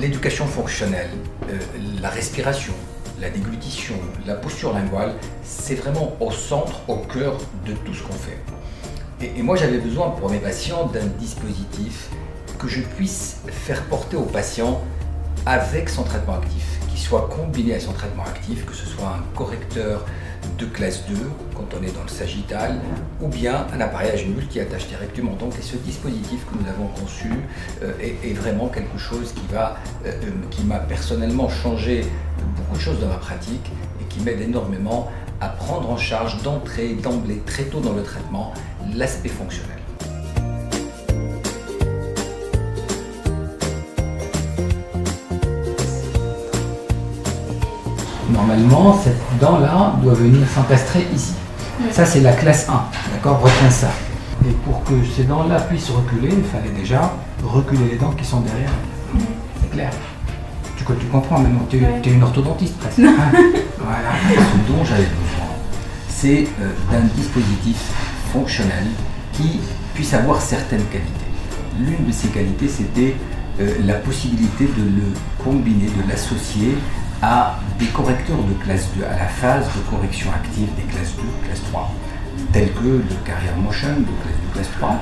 l'éducation fonctionnelle, la respiration, la déglutition, la posture linguale, c'est vraiment au centre, au cœur de tout ce qu'on fait. Et moi, j'avais besoin pour mes patients d'un dispositif que je puisse faire porter au patient avec son traitement actif, qui soit combiné à son traitement actif, que ce soit un correcteur de classe 2 quand on est dans le sagittal, ou bien un appareillage multi-attache directement. Donc, et ce dispositif que nous avons conçu est vraiment quelque chose qui m'a personnellement changé beaucoup de choses dans ma pratique et qui m'aide énormément à prendre en charge d'emblée, très tôt dans le traitement, l'aspect fonctionnel. Normalement, cette dent-là doit venir s'encastrer ici. Ça, c'est la classe 1, d'accord? Retiens ça. Et pour que ces dents-là puissent reculer, il fallait déjà reculer les dents qui sont derrière. C'est clair? Tu comprends maintenant, tu es une orthodontiste presque. Hein? Voilà. Ce dont j'avais besoin, c'est d'un dispositif fonctionnel qui puisse avoir certaines qualités. L'une de ces qualités, c'était la possibilité de le combiner, de l'associer à des correcteurs de classe 2, à la phase de correction active des classes 2, classe 3, tels que le Carrier Motion de classe 2, classe 3.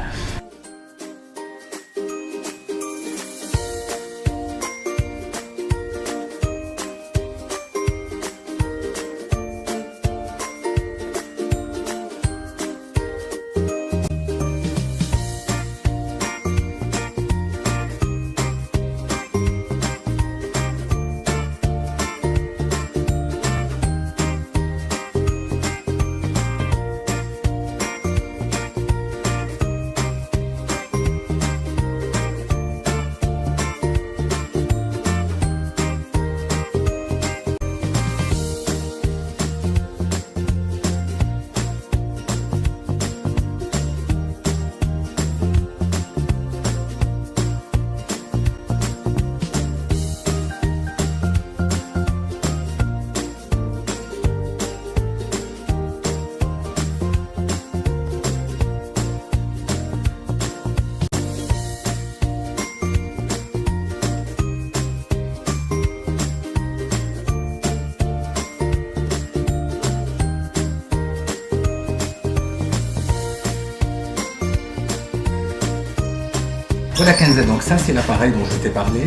Voilà 15 ans, donc ça c'est l'appareil dont je t'ai parlé,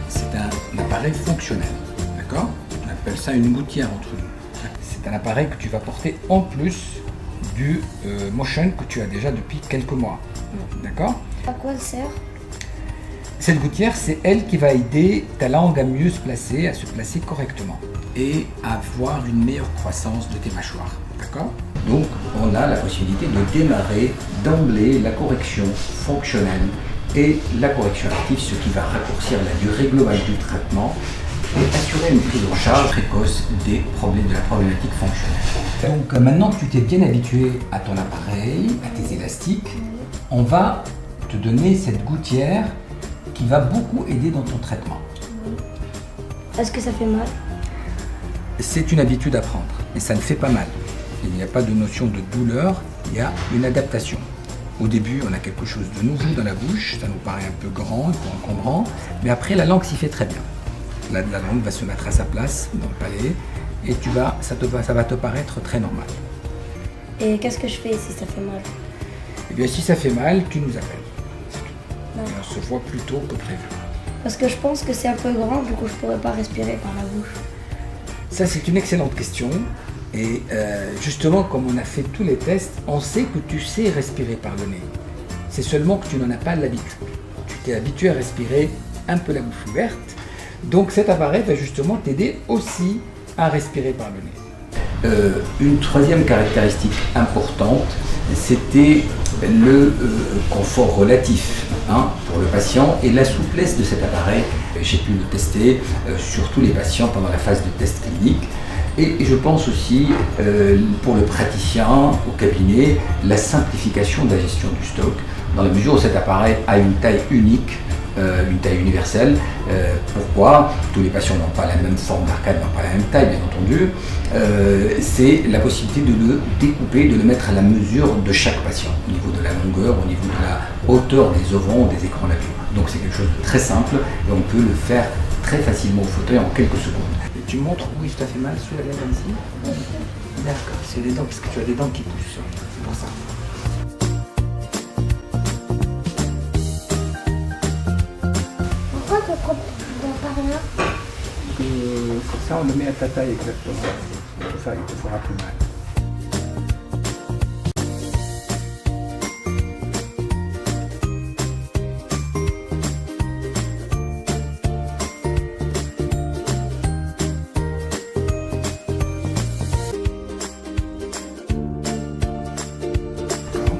c'est un appareil fonctionnel, d'accord? On appelle ça une gouttière entre nous. C'est un appareil que tu vas porter en plus du Motion que tu as déjà depuis quelques mois, d'accord? À quoi elle sert? Cette gouttière, c'est elle qui va aider ta langue à mieux se placer, à se placer correctement et à avoir une meilleure croissance de tes mâchoires, d'accord? Donc on a la possibilité de démarrer d'emblée la correction fonctionnelle et la correction active, ce qui va raccourcir la durée globale du traitement et assurer une prise en charge précoce de la problématique fonctionnelle. Donc maintenant que tu t'es bien habitué à ton appareil, à tes élastiques, on va te donner cette gouttière qui va beaucoup aider dans ton traitement. Est-ce que ça fait mal? C'est une habitude à prendre et ça ne fait pas mal. Il n'y a pas de notion de douleur, il y a une adaptation. Au début, on a quelque chose de nouveau dans la bouche, ça nous paraît un peu grand, un peu encombrant, mais après la langue s'y fait très bien. La langue va se mettre à sa place dans le palais et ça va te paraître très normal. Et qu'est-ce que je fais si ça fait mal? Eh bien, si ça fait mal, tu nous appelles. C'est tout. Et on se voit plus tôt que prévu. Parce que je pense que c'est un peu grand, du coup je pourrais pas respirer par la bouche. Ça, c'est une excellente question. Et justement, comme on a fait tous les tests, on sait que tu sais respirer par le nez. C'est seulement que tu n'en as pas l'habitude. Tu t'es habitué à respirer un peu la bouche ouverte. Donc cet appareil va justement t'aider aussi à respirer par le nez. Une troisième caractéristique importante, c'était le confort relatif pour le patient et la souplesse de cet appareil. J'ai pu le tester sur tous les patients pendant la phase de test clinique. Et je pense aussi, pour le praticien au cabinet, la simplification de la gestion du stock, dans la mesure où cet appareil a une taille unique, une taille universelle. Pourquoi? Tous les patients n'ont pas la même forme d'arcade, n'ont pas la même taille, bien entendu. C'est la possibilité de le découper, de le mettre à la mesure de chaque patient, au niveau de la longueur, au niveau de la hauteur des auvents, des écrans labiaux. Donc c'est quelque chose de très simple et on peut le faire très facilement au fauteuil en quelques secondes. Et tu montres où il t'a fait mal sur la lèvre ici? D'accord, c'est les dents parce que tu as des dents qui poussent, c'est pour ça. Pourquoi tu prends pas rien? Ça, on le met à ta taille exactement. Pour ça, il te fera plus mal.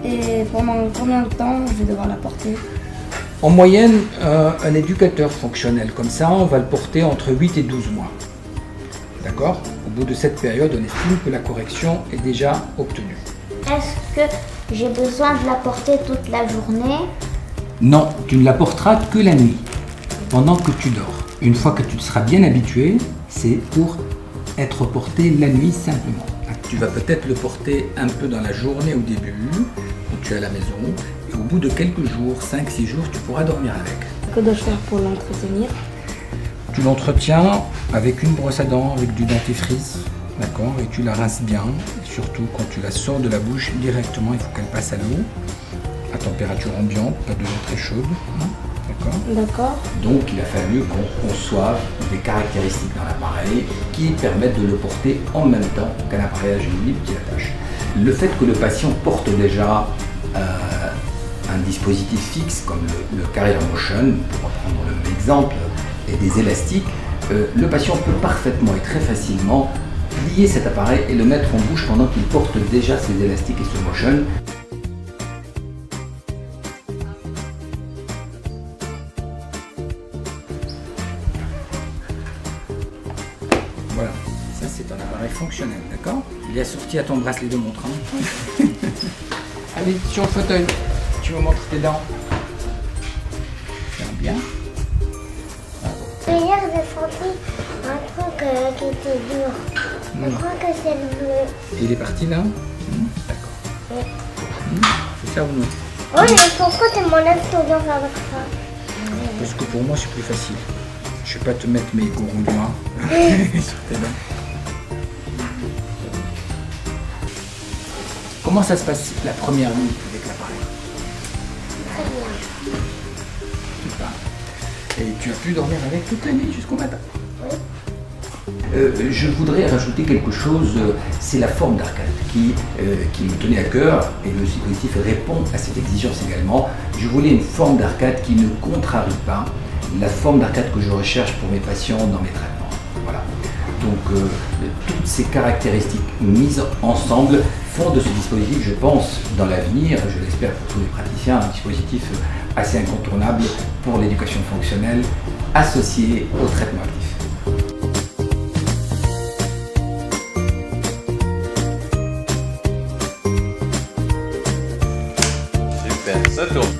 Et pendant combien de temps je vais devoir la porter? En moyenne, un éducateur fonctionnel comme ça, on va le porter entre 8 et 12 mois. D'accord? Au bout de cette période, on estime que la correction est déjà obtenue. Est-ce que j'ai besoin de la porter toute la journée? Non, tu ne la porteras que la nuit, pendant que tu dors. Une fois que tu te seras bien habitué, c'est pour être porté la nuit simplement. Tu vas peut-être le porter un peu dans la journée au début, où tu es à la maison, et au bout de quelques jours, 5-6 jours, tu pourras dormir avec. Que dois-je faire pour l'entretenir? Tu l'entretiens avec une brosse à dents, avec du dentifrice, d'accord, et tu la rinces bien. Et surtout, quand tu la sors de la bouche, directement, il faut qu'elle passe à l'eau, à température ambiante, pas de l'eau très chaude, hein, d'accord. D'accord. Donc, il a fallu qu'on conçoive des caractéristiques dans l'appareil qui permettent de le porter en même temps qu'un appareil libre qui l'attache. Le fait que le patient porte déjà un dispositif fixe comme le Carrier Motion, pour prendre le même exemple, et des élastiques, le patient peut parfaitement et très facilement plier cet appareil et le mettre en bouche pendant qu'il porte déjà ses élastiques et ce motion. Voilà, ça c'est un appareil fonctionnel, d'accord? Il est assorti à ton bracelet de montre. Hein. Allez, sur le fauteuil, tu me montres tes dents. Ferme bien. Hier, j'ai senti un truc qui était dur. Je crois que c'est le bleu. Il est parti là? D'accord. Oui. C'est ça ou non? Oui, mais pourquoi tu m'enlèves toujours avec ça? Parce que pour moi c'est plus facile. Je vais pas te mettre mes gros doigts sur tes dents. Comment ça se passe la première nuit avec l'appareil? Très bien. Super. Et tu as pu dormir avec toute la nuit jusqu'au matin? Oui. Je voudrais rajouter quelque chose, c'est la forme d'arcade qui me tenait à cœur et le dispositif répond à cette exigence également. Je voulais une forme d'arcade qui ne contrarie pas la forme d'arcade que je recherche pour mes patients dans mes traitements. Voilà. Donc toutes ces caractéristiques mises ensemble font de ce dispositif, je pense, dans l'avenir, je l'espère pour tous les praticiens, un dispositif assez incontournable pour l'éducation fonctionnelle associée au traitement actif. Super, ça tourne.